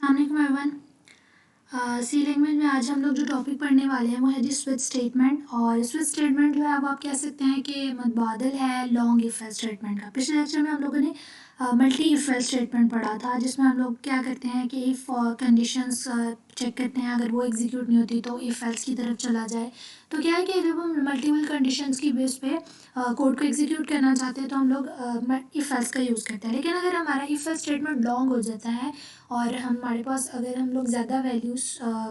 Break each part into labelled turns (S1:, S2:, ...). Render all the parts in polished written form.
S1: अस्सलाम एवरीवन। सी लैंग्वेज में आज हम लोग जो टॉपिक पढ़ने वाले हैं वो है जी स्विच स्टेटमेंट। और स्विच स्टेटमेंट जो है अब आप कह सकते हैं कि मुतबादल है लॉन्ग इफ एल्स स्टेटमेंट का। पिछले लेक्चर में हम लोगों ने मल्टी इफ एल्स स्टेटमेंट पढ़ा था, जिसमें हम लोग क्या करते हैं कि इफ़ कंडीशंस चेक करते हैं, अगर वो एग्जीक्यूट नहीं होती तो इफ एल्स की तरफ चला जाए। तो क्या है कि जब हम मल्टीपल कंडीशंस की बेस पे कोड को एग्जीक्यूट करना चाहते हैं तो हम लोग इफ एल्स का यूज़ करते हैं। लेकिन अगर हमारा इफ एल्स स्टेटमेंट लॉन्ग हो जाता है और हमारे पास अगर हम लोग ज़्यादा वैल्यूज़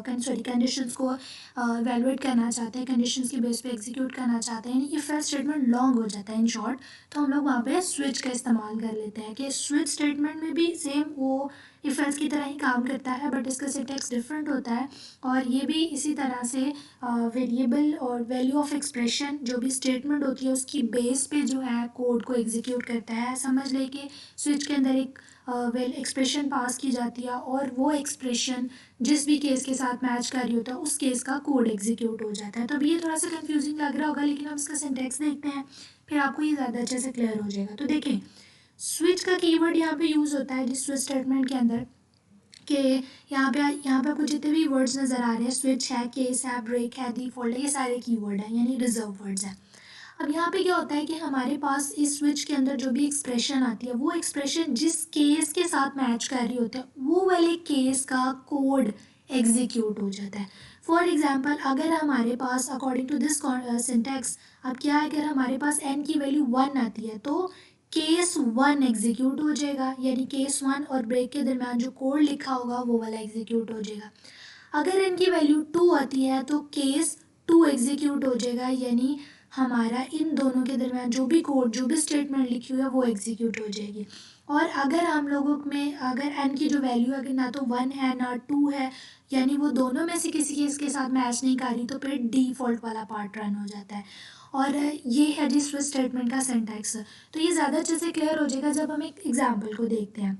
S1: कंडीशंस को वैल्यूएट करना चाहते हैं, कंडीशंस की बेस पे एग्जीक्यूट करना चाहते हैं, यानी इफ एल्स स्टेटमेंट लॉन्ग हो जाता है इन शॉर्ट, तो हम लोग वहाँ पे स्विच का इस्तेमाल कर लेते हैं। कि स्विच स्टेटमेंट में भी सेम वो इफ एल्स की तरह ही काम करता है, बट इसका सिंटैक्स डिफरेंट होता है। और ये भी इसी तरह से वेरिएबल और वैल्यू ऑफ एक्सप्रेशन जो भी स्टेटमेंट होती है उसकी बेस पे जो है कोड को एग्जीक्यूट करता है। समझ ले कि स्विच के अंदर एक एक्सप्रेशन पास की जाती है और वो एक्सप्रेशन जिस भी केस के साथ मैच कर रही होता है उस केस का कोड एग्जीक्यूट हो जाता है। तो अभी ये थोड़ा सा कंफ्यूजिंग लग रहा होगा, लेकिन हम इसका सिंटैक्स देखते हैं, फिर आपको ये ज़्यादा अच्छे से क्लियर हो जाएगा। तो देखें, स्विच का कीवर्ड यहाँ पे यूज़ होता है जिस स्विच स्टेटमेंट के अंदर, कि यहाँ पे आपको जितने भी वर्ड्स नज़र आ रहे हैं, स्विच है, केस है, ब्रेक है, डिफ़ॉल्ट है, ये सारे कीवर्ड हैं, यानी रिजर्व वर्ड्स हैं। अब यहाँ पे क्या होता है कि हमारे पास इस स्विच के अंदर जो भी एक्सप्रेशन आती है वो एक्सप्रेशन जिस केस के साथ मैच कर रही होती है वो वाले केस का कोड एग्जीक्यूट हो जाता है। फॉर एग्जांपल, अगर हमारे पास अकॉर्डिंग टू दिस सिंटैक्स, अब क्या है, अगर हमारे पास n की वैल्यू 1 आती है तो केस 1 एग्जीक्यूट हो जाएगा, यानी केस 1 और ब्रेक के दरमियान जो कोड लिखा होगा वो वाला एग्जीक्यूट हो जाएगा। अगर इनकी वैल्यू 2 आती है तो केस 2 एग्जीक्यूट हो जाएगा, यानी हमारा इन दोनों के दरमियान जो भी कोड जो भी स्टेटमेंट लिखी हुई है वो एग्जीक्यूट हो जाएगी। और अगर हम लोगों में अगर n की जो वैल्यू है अगर ना तो 1 है ना 2 है, यानी वो दोनों में से किसी केस के साथ मैच नहीं कर रही, तो फिर डिफ़ॉल्ट वाला पार्ट रन हो जाता है। और ये है जी स्विच स्टेटमेंट का सिंटैक्स। तो ये ज़्यादा अच्छे से क्लियर हो जाएगा जब हम एक एग्जाम्पल को देखते हैं।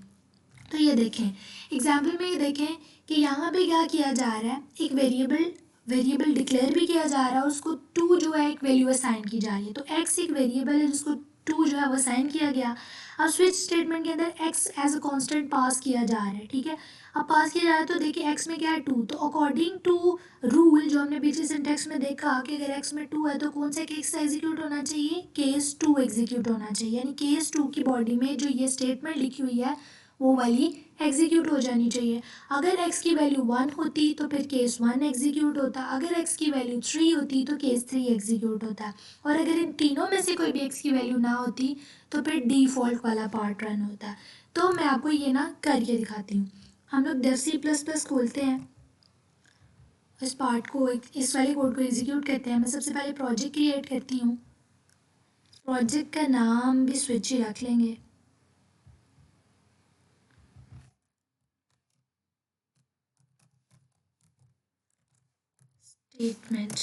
S1: तो ये देखें, एग्जाम्पल में ये देखें कि यहाँ पे क्या किया जा रहा है, एक वेरिएबल डिक्लेयर भी किया जा रहा है, उसको 2 जो है एक वैल्यू असाइन की जा रही है। तो x एक वेरिएबल है जिसको 2 जो है वो असाइन किया गया। अब स्विच स्टेटमेंट के अंदर x एज अ कांस्टेंट पास किया जा रहा है, ठीक है। अब पास किया जा रहा है तो देखिए x में क्या है 2, तो अकॉर्डिंग टू रूल जो हमने पिछले सिंटैक्स में देखा कि अगर x में 2 है तो कौन सा केस एग्जीक्यूट होना चाहिए, केस 2 एग्जीक्यूट होना चाहिए, यानी केस 2 की बॉडी में जो ये स्टेटमेंट लिखी हुई है वो वाली एग्जीक्यूट हो जानी चाहिए। अगर x की वैल्यू 1 होती तो फिर केस 1 एग्जीक्यूट होता, अगर x की वैल्यू 3 होती तो केस 3 एग्जीक्यूट होता, और अगर इन तीनों में से कोई भी x की वैल्यू ना होती तो फिर डिफ़ॉल्ट वाला पार्ट रन होता। तो मैं आपको ये ना करके दिखाती हूँ। हम लोग डेफ C++ खोलते हैं, इस पार्ट को इस वाले कोड को एग्जीक्यूट करते हैं। मैं सबसे पहले प्रोजेक्ट क्रिएट करती हूँ, प्रोजेक्ट का नाम भी स्विच ही रख लेंगे। स्टेटमेंट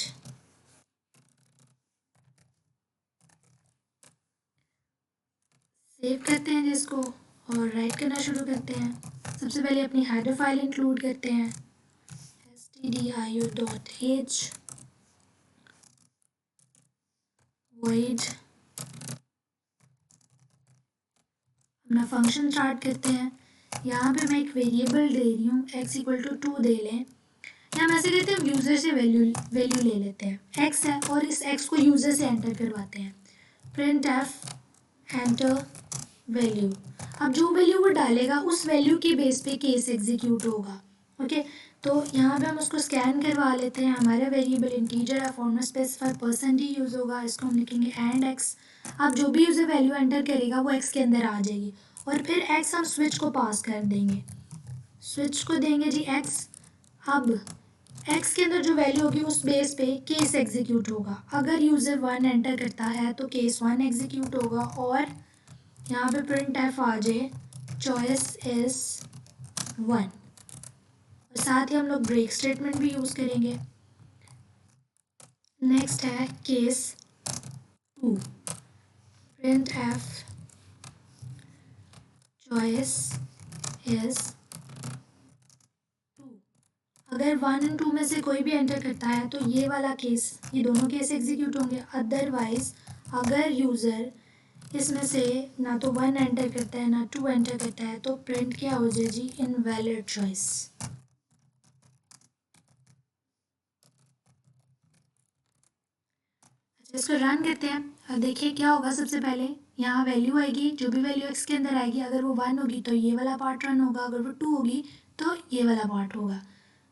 S1: सेव करते हैं जिसको, और राइट करना शुरू करते हैं। सबसे पहले अपनी हेडर फाइल इंक्लूड करते हैं, stdio.h void, अपना फंक्शन स्टार्ट करते हैं। यहाँ पे मैं एक वेरिएबल दे रही हूँ, x इक्वल टू 2 दे लें, या हम ऐसे कहते हैं यूज़र से वैल्यू ले लेते हैं, x है और इस x को यूज़र से एंटर करवाते हैं। प्रिंट एफ एंटर वैल्यू, अब जो वैल्यू वो डालेगा उस वैल्यू की बेस पे केस एग्जीक्यूट होगा। ओके, तो यहाँ पे हम उसको स्कैन करवा लेते हैं। हमारा वेरिएबल इंटीजर है, फॉर्मेट स्पेसिफायर % ही यूज़ होगा, इसको हम लिखेंगे एंड x। अब जो भी यूज़र वैल्यू एंटर करेगा वो x के अंदर आ जाएगी, और फिर x हम स्विच को पास कर देंगे, स्विच को देंगे जी x। अब x के अंदर जो वैल्यू होगी उस बेस पे केस एग्जीक्यूट होगा। अगर यूज़र 1 एंटर करता है तो केस 1 एग्जीक्यूट होगा, और यहाँ पे प्रिंट एफ आ जाए चॉइस इज 1, और साथ ही हम लोग ब्रेक स्टेटमेंट भी यूज़ करेंगे। नेक्स्ट है case 2, print F choice is 2। अगर 1 और 2 में से कोई भी एंटर करता है तो ये वाला केस, ये दोनों केस एग्जीक्यूट होंगे। अदरवाइज अगर यूज़र इसमें से ना तो 1 एंटर करता है ना 2 एंटर करता है, तो प्रिंट क्या हो जाए जी, इनवैलिड चॉइस। अच्छा, इसको रन करते हैं और देखिए क्या होगा। सबसे पहले यहाँ वैल्यू आएगी, जो भी वैल्यू एक्स के अंदर आएगी, अगर वो 1 होगी तो ये वाला पार्ट रन होगा, अगर वो 2 होगी तो ये वाला पार्ट होगा,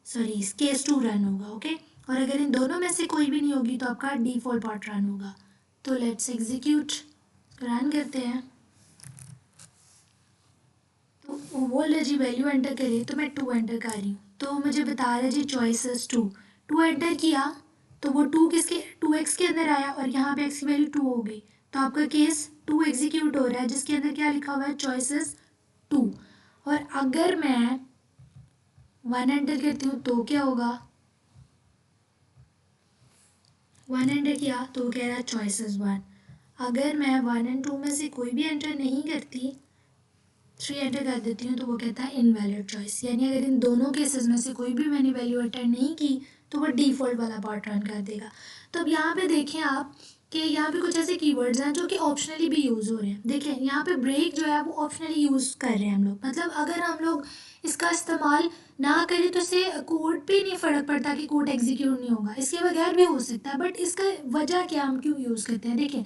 S1: सॉरी केस 2 रन होगा। ओके, और अगर इन दोनों में से कोई भी नहीं होगी तो आपका डिफ़ॉल्ट पार्ट रन होगा। तो लेट्स एग्जीक्यूट, रन करते हैं। तो वो बोल रहे जी वैल्यू एंटर करिए, तो मैं 2 एंटर कर रही हूँ, तो मुझे बता रहा है जी चॉइसेस 2। 2 एंटर किया तो वो 2 किसके, 2x के अंदर आया और यहाँ पे x की वैल्यू 2 हो गई, तो आपका केस 2 एग्जीक्यूट हो रहा है, जिसके अंदर क्या लिखा हुआ है, चॉइसेस 2। और अगर मैं 1 एंटर करती हूँ तो क्या होगा, 1 एंटर किया तो वो कह रहा है चॉइसेस 1। अगर मैं 1 एंड 2 में से कोई भी एंटर नहीं करती, 3 एंटर कर देती हूँ, तो वो कहता है इनवैलिड चॉइस। यानी अगर इन दोनों केसेस में से कोई भी मैंने वैल्यू एंटर नहीं की तो वो डिफ़ॉल्ट वाला पार्ट रन कर देगा। तो अब यहाँ पे देखें आप कि यहाँ पे कुछ ऐसे कीवर्ड्स हैं जो कि ऑप्शनली भी यूज़ हो रहे हैं। देखें यहाँ पे ब्रेक जो है वो ऑप्शनली यूज़ कर रहे हैं हम लोग, मतलब अगर हम लोग इसका इस्तेमाल ना करें तो इससे कोड पे नहीं फ़र्क पड़ता कि कोड एग्जीक्यूट नहीं होगा, इसके बगैर भी हो सकता है। बट इसका वजह क्या, हम क्यों यूज़ करते हैं, देखें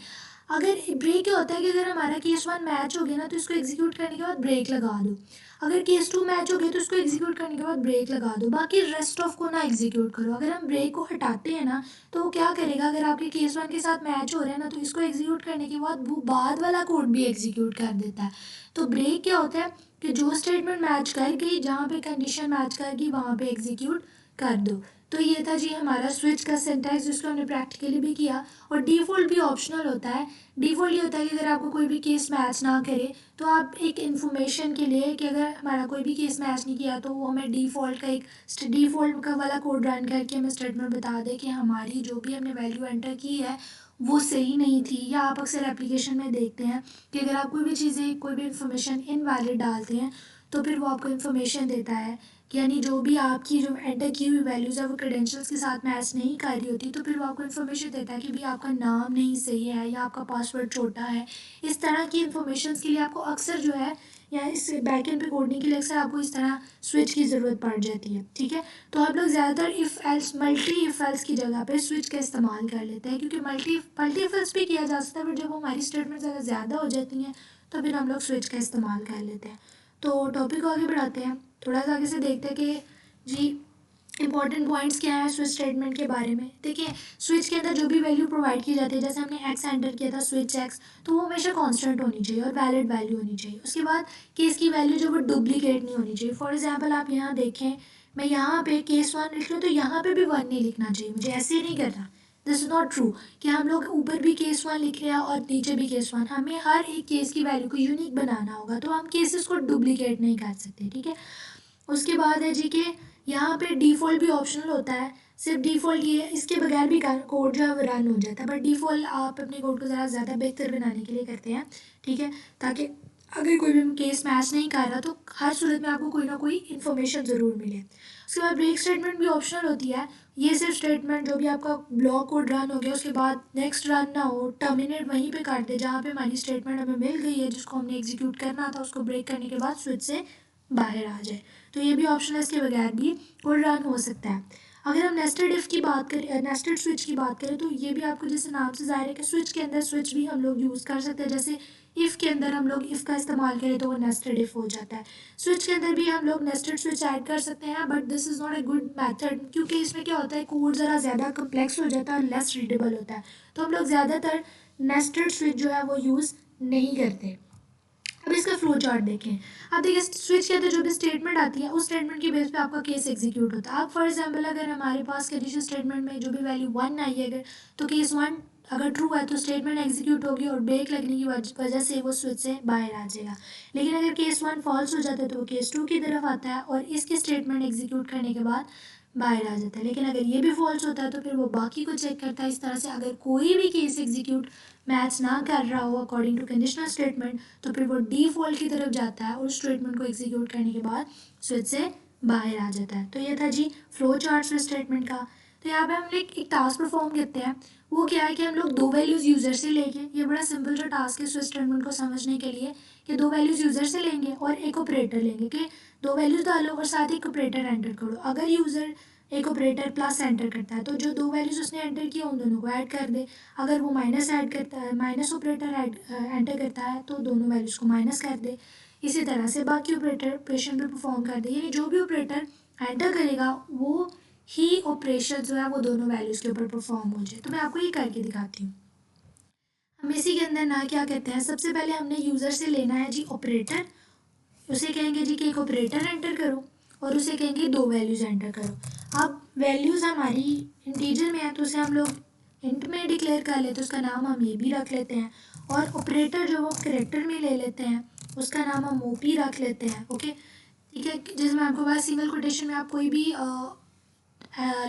S1: अगर ब्रेक क्या होता है कि अगर हमारा केस 1 मैच हो गया ना तो इसको एग्जीक्यूट करने के बाद ब्रेक लगा दो, अगर केस 2 मैच हो गया तो इसको एग्जीक्यूट करने के बाद ब्रेक लगा दो, बाकी रेस्ट ऑफ को ना एग्जीक्यूट करो। अगर हम ब्रेक को हटाते हैं ना तो वो क्या करेगा, अगर आपके केस 1 के साथ मैच हो रहा है ना तो इसको एग्जीक्यूट करने के बाद वो बाद वाला कोड भी एग्जीक्यूट कर देता है। तो ब्रेक क्या होता है कि जो स्टेटमेंट मैच कर गई, जहाँ पे कंडीशन मैच कर गई वहाँ पे एग्जीक्यूट कर दो। तो ये था जी हमारा स्विच का सिंटैक्स, जिसको हमने प्रैक्टिकली भी किया। और डिफ़ॉल्ट भी ऑप्शनल होता है। डिफ़ॉल्ट ये होता है कि अगर आपको कोई भी केस मैच ना करे तो आप एक इन्फॉर्मेशन के लिए कि अगर हमारा कोई भी केस मैच नहीं किया तो वो हमें डिफ़ॉल्ट का एक डिफ़ॉल्ट का वाला कोड रन करके हमें स्टेटमेंट बता दे कि हमारी जो भी हमने वैल्यू एंटर की है वो सही नहीं थी। या आप अक्सर एप्लीकेशन में देखते हैं कि अगर आप कोई भी चीज़ें, कोई भी इन्फॉर्मेशन इनवैलिड डालते हैं तो फिर वो आपको इन्फॉर्मेशन देता है कि यानी जो भी आपकी जो एंटर की हुई वैल्यूज़ है वो क्रेडेंशियल्स के साथ मैच नहीं कर रही होती, तो फिर वो आपको इन्फॉर्मेशन देता है कि भाई आपका नाम नहीं सही है या आपका पासवर्ड छोटा है। इस तरह की इन्फॉर्मेशन के लिए आपको अक्सर जो है, या इस बैकएंड पे कोडिंग के लिए अक्सर आपको इस तरह स्विच की ज़रूरत पड़ जाती है। ठीक है, तो आप लोग ज़्यादातर if else, multi if else की जगह पे स्विच का इस्तेमाल कर लेते हैं, क्योंकि मल्टी इफ़ एल्स भी किया जा सकता है, बट जब हमारी स्टेटमेंट ज़्यादा हो जाती हैं तो फिर हम लोग स्विच का इस्तेमाल कर लेते हैं। तो टॉपिक को आगे बढ़ाते हैं, थोड़ा सा आगे से देखते हैं कि जी इंपॉर्टेंट पॉइंट्स क्या है स्विच स्टेटमेंट के बारे में। देखिए स्विच के अंदर जो भी वैल्यू प्रोवाइड की जाती है, जैसे हमने एक्स एंटर किया था स्विच एक्स, तो वो हमेशा कांस्टेंट होनी चाहिए और वैलिड वैल्यू होनी चाहिए। उसके बाद केस की वैल्यू जो वो डुप्लीकेट नहीं होनी चाहिए। फॉर एग्जांपल आप यहाँ देखें, मैं यहाँ पे केस 1 लिख रही हूँ तो यहाँ पे भी 1 नहीं लिखना चाहिए, मुझे ऐसे नहीं करना। दिस इज़ नॉट ट्रू कि हम लोग ऊपर भी केस 1 लिख रहे हैं और नीचे भी केस 1। हमें हर एक केस की वैल्यू को यूनिक बनाना होगा, तो हम केसेस को डुप्लीकेट नहीं कर सकते। ठीक है, उसके बाद है जी कि यहाँ पे डिफ़ॉल्ट भी ऑप्शनल होता है। सिर्फ डिफ़ॉल्ट ये, इसके बगैर भी कोड जो है वो रन हो जाता है, बट डिफ़ॉल्ट आप अपने कोड को ज़रा ज़्यादा बेहतर बनाने के लिए करते हैं। ठीक है, ताकि अगर कोई भी केस मैच नहीं कर रहा तो हर सूरत में आपको कोई ना कोई इन्फॉर्मेशन ज़रूर मिले। उसके बाद ब्रेक स्टेटमेंट भी ऑप्शनल होती है। ये सिर्फ स्टेटमेंट जो भी आपका ब्लॉक कोड रन हो गया उसके बाद नेक्स्ट रन ना हो, टर्मिनेट वहीं पे कर दे जहाँ पे हमारी स्टेटमेंट हमें मिल गई है जिसको हमने एग्जीक्यूट करना था, उसको ब्रेक करने के बाद स्विच से बाहर आ जाए। तो ये भी ऑप्शन है, इसके बगैर भी कोड रन हो सकता है। अगर हम नेस्टेड इफ़ की बात करें, नेस्टेड स्विच की बात करें, तो ये भी आपको जैसे नाम से ज़ाहिर है कि स्विच के अंदर स्विच भी हम लोग यूज़ कर सकते हैं। जैसे इफ़ के अंदर हम लोग इफ़ का इस्तेमाल करें तो वो नेस्टेड इफ़ हो जाता है। स्विच के अंदर भी हम लोग नेस्टेड स्विच ऐड कर सकते हैं, but this is not a good method, क्योंकि इसमें क्या होता है कोड ज़रा ज़्यादा कम्प्लेक्स हो जाता है और लेस रीडेबल होता है। तो हम लोग ज़्यादातर नेस्टेड स्विच जो है वो यूज़ नहीं करते। अब इसका फ्लो चार्ट देखें। अब देखिए स्विच के अंदर जो भी स्टेटमेंट आती है उस स्टेटमेंट की बेस पे आपका केस एग्जीक्यूट होता है। अब फॉर एग्जांपल अगर हमारे पास कंडीशन स्टेटमेंट में जो भी वैल्यू 1 आई है अगर, तो केस 1 अगर ट्रू है तो स्टेटमेंट एग्जीक्यूट होगी और ब्रेक लगने की वजह से वो स्विच से बाहर आ जाएगा। लेकिन अगर केस 1 फॉल्स हो जाता है तो वो केस 2 की तरफ आता है और इसकी स्टेटमेंट एग्जीक्यूट करने के बाद बाहर आ जाता है। लेकिन अगर ये भी फॉल्स होता है तो फिर वो बाकी को चेक करता है। इस तरह से अगर कोई भी केस एग्जीक्यूट मैच ना कर रहा हो अकॉर्डिंग टू कंडीशनल स्टेटमेंट तो फिर वो डिफ़ॉल्ट की तरफ जाता है और उस स्टेटमेंट को एग्जीक्यूट करने के बाद स्विच से बाहर आ जाता है। तो ये था जी फ्लो चार्ट स्विच स्टेटमेंट का। तो यहाँ पे हम एक टास्क परफॉर्म करते हैं। वो क्या है कि हम लोग दो वैल्यूज़ यूज़र से लेंगे, ये बड़ा सिंपल सा टास्क है स्विच स्टेटमेंट को समझने के लिए, कि दो वैल्यूज़ यूज़र से लेंगे और एक ऑपरेटर लेंगे कि दो वैल्यूज़ डालो और साथ ही एक ऑपरेटर एंटर करो। अगर यूज़र एक ऑपरेटर प्लस एंटर करता है तो जो दो वैल्यूज़ उसने एंटर किया उन दोनों को ऐड कर दे। अगर वो माइनस ऐड करता है, माइनस ऑपरेटर एंटर करता है तो दोनों वैल्यूज़ को माइनस कर दे। इसी तरह से बाकी ऑपरेशन भी परफॉर्म कर दे, यानी जो भी ऑपरेटर एंटर करेगा वो ही ऑपरेशन जो है वो दोनों वैल्यूज़ के ऊपर परफॉर्म हो जाए। तो मैं आपको ये करके दिखाती हूँ। हम इसी के अंदर ना क्या कहते हैं, सबसे पहले हमने यूज़र से लेना है जी ऑपरेटर, उसे कहेंगे जी कि एक ऑपरेटर एंटर करो और उसे कहेंगे दो वैल्यूज़ एंटर करो। अब वैल्यूज़ हमारी इंटीजर में है तो उसे हम लोग इंट में डिक्लेयर कर लेते हैं, उसका नाम हम ये भी रख लेते हैं। और ऑपरेटर जो वो कैरेक्टर में ले लेते हैं, उसका नाम हम ओ पी रख लेते हैं। ओके, ठीक है। जिसमें आपको पास सिंगल कोटेशन में आप कोई भी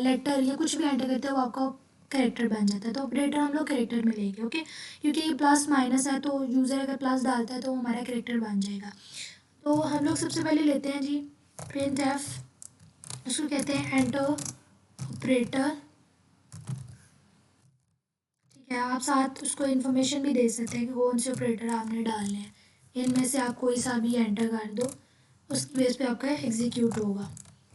S1: लेटर या कुछ भी एंटर करते हैं वो आपका कैरेक्टर बन जाता है। तो ऑपरेटर हम लोग कैरेक्टर में लेंगे। ओके, क्योंकि ये प्लस माइनस है तो यूज़र अगर प्लस डालता है तो हमारा कैरेक्टर बन जाएगा। तो हम लोग सबसे पहले लेते हैं जी प्रिंट एफ, उसको कहते हैं एंटर ऑपरेटर। ठीक है, आप साथ उसको इन्फॉर्मेशन भी दे सकते हैं कि कौन से ऑपरेटर आपने डालने हैं, इनमें से आप कोई सा भी एंटर कर दो, उसकी बेस पे आपका एग्जीक्यूट होगा।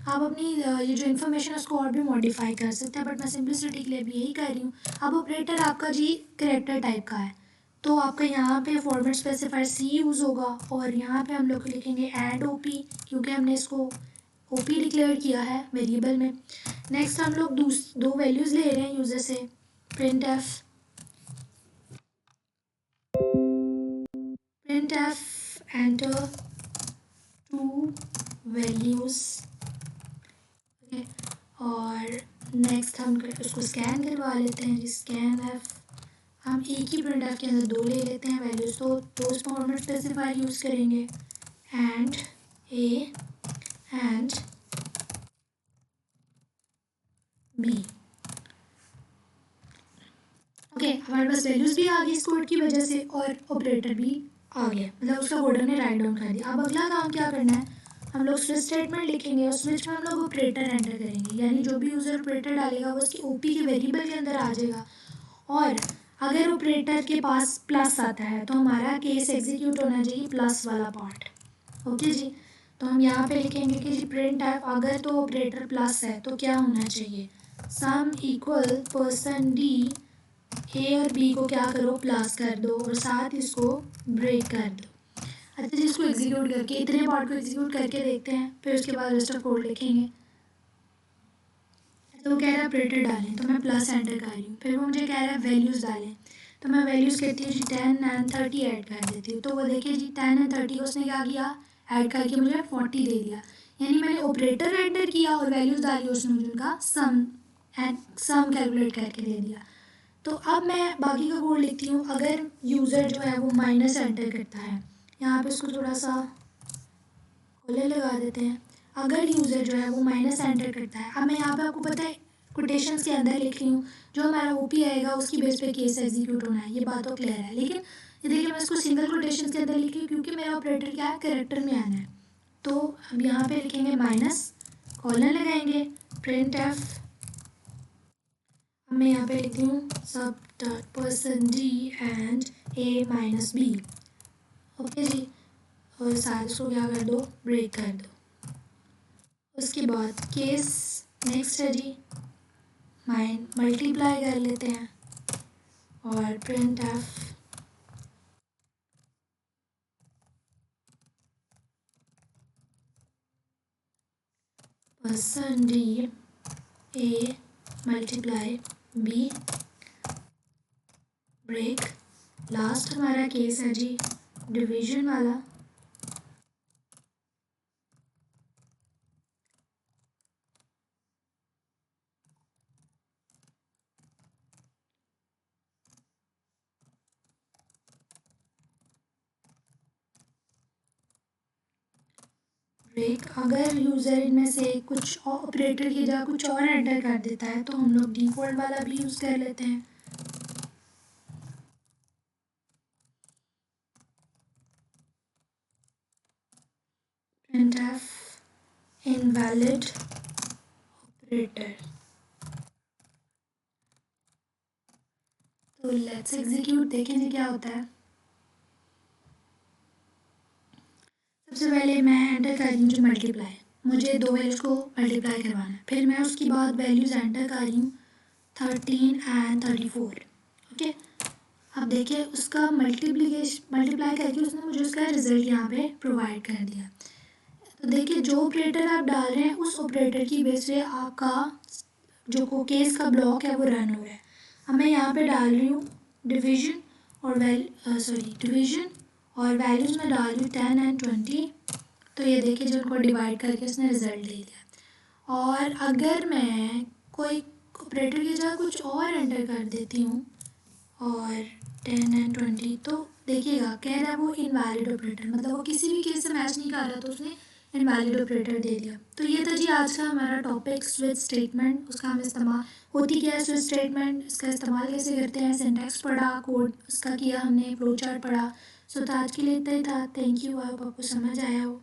S1: आप अपनी ये जो इन्फॉर्मेशन है उसको और भी मॉडिफाई कर सकते हैं, बट मैं सिंपलिसिटी के लिए भी यही कर रही हूँ। अब ऑपरेटर आपका जी करेक्टर टाइप का है तो आपका यहाँ पे फॉर्मेट स्पेसिफायर सी यूज़ होगा और यहाँ पे हम लोग लिखेंगे एंड ओ पी, क्योंकि हमने इसको ओ पी डिक्लेयर किया है वेरिएबल में। नेक्स्ट हम लोग दो वैल्यूज़ ले रहे हैं यूज़र से, print F enter two values. Okay, और नेक्स्ट हम उसको स्कैन करवा लेते हैं जी, स्कैन एफ। हम एक ही प्रिंट एफ के अंदर दो ले लेते हैं वैल्यूज़, तो दो फॉर्मेट स्पेसिफायर यूज़ करेंगे, and A and B. Okay, हमारे पास वैल्यूज़ भी आ गई इस कोड की वजह से और ऑपरेटर भी आ गया, मतलब उसका कोडर ने राइट डाउन कर दिया। अब अगला काम क्या करना है, हम लोग स्विच स्टेटमेंट लिखेंगे और स्विच में हम लोग ऑपरेटर एंटर करेंगे, यानी जो भी यूज़र ऑपरेटर डालेगा वो उसकी ओपी के वेरिएबल के अंदर आ जाएगा। और अगर ऑपरेटर के पास प्लस आता है तो हमारा केस एग्जीक्यूट होना चाहिए प्लस वाला पार्ट। ओके जी, तो हम यहाँ पे लिखेंगे कि जी प्रिंट एफ अगर तो ऑपरेटर प्लस है तो क्या होना चाहिए, सम इक्वल परसेंट डी, ए और बी को क्या करो प्लस कर दो और साथ इसको ब्रेक कर दो। अच्छा जी, इसको एग्जीक्यूट करके इतने पार्ट को एग्जीक्यूट करके देखते हैं, फिर उसके बाद रेस्ट ऑफ कोड लिखेंगे। तो वो कह रहा है ऑपरेटर डालें तो मैं प्लस एंटर कर रही हूँ, फिर वो मुझे कह रहा है वैल्यूज़ डालें तो मैं वैल्यूज़ कहती हूँ जी 10 एंड 30 ऐड कर देती हूँ। तो वो देखिए जी 10 एंड 30 उसने क्या किया, ऐड करके मुझे 40 दे दिया, यानी मैंने ऑपरेटर एंटर किया और वैल्यूज़ डाली, उसने मुझे उनका सम कैलकुलेट करके दे दिया। तो अब मैं बाकी का कोड लिखती हूँ। अगर यूज़र जो है वो माइनस एंटर करता है, यहाँ पे उसको थोड़ा सा खोले लगा देते हैं। अगर यूज़र जो है वो माइनस एंटर करता है, अब मैं यहाँ पे आपको पता है कोटेशंस के अंदर लिख रही हूँ, जो हमारा ओपी आएगा उसकी बेस पे केस एग्जीक्यूट होना है, ये बात तो क्लियर है। लेकिन ये देखिए मैं इसको सिंगल कोटेशंस के अंदर लिख रही हूँ क्योंकि मेरा ऑपरेटर क्या है, कैरेक्टर में आना है। तो अब यहाँ पे लिखेंगे माइनस, कॉलन लगाएंगे, प्रिंट एफ। मैं यहाँ पे लिखती हूँ सब dot percent d and a minus b. Okay जी, और साथ इसको क्या कर दो, ब्रेक कर दो। उसके बाद केस नेक्स्ट है जी, मल्टीप्लाई कर लेते हैं और print F percent D A multiply B break. Last हमारा केस है जी डिवीजन वाला, ब्रेक। अगर यूज़र इनमें से कुछ ऑपरेटर की जगह कुछ और एंटर कर देता है तो हम लोग डिफ़ॉल्ट वाला भी यूज़ कर लेते हैं। printf invalid operator। तो लेट्स एग्जीक्यूट, देखेंगे क्या होता है। सबसे पहले मैं एंटर कर रही हूँ जो मल्टीप्लाई, मुझे दो वैल्यूज़ को मल्टीप्लाई करवाना है। फिर मैं उसके बाद वैल्यूज़ एंटर कर रही हूँ 13 एंड 34। ओके, अब देखिए उसका मल्टीप्लाई करके उसने मुझे उसका रिजल्ट यहाँ पे प्रोवाइड कर दिया। तो देखिए जो ऑपरेटर आप डाल रहे हैं उस ऑपरेटर की बेस पे आपका जो को केस का ब्लॉक है वो रन हो रहा है। अब मैं यहाँ पे डाल रही हूँ डिवीजन और डिवीजन और वैल्यूज़ में डाल रही हूँ 10 एंड 20। तो ये देखिए जो उनको डिवाइड करके उसने रिजल्ट दे दिया। और अगर मैं कोई ऑपरेटर की जगह कुछ और एंटर कर देती हूँ और 10 एंड 20, तो देखिएगा कह रहा है वो इनवैलिड ऑपरेटर, मतलब वो किसी भी केस से मैच नहीं कर रहा, तो उसने इनवैलिड ऑपरेटर दे दिया। तो ये था जी आज का हमारा टॉपिक स्विच स्टेटमेंट। उसका हम इस्तेमाल होती क्या है स्विच स्टेटमेंट, इसका इस्तेमाल कैसे करते हैं, सिंटैक्स पढ़ा, कोड उसका किया हमने, फ्लो चार्ट पढ़ा। सो तो आज के लिए इतना ही था। थैंक यू, आई होप आपको समझ आया हो।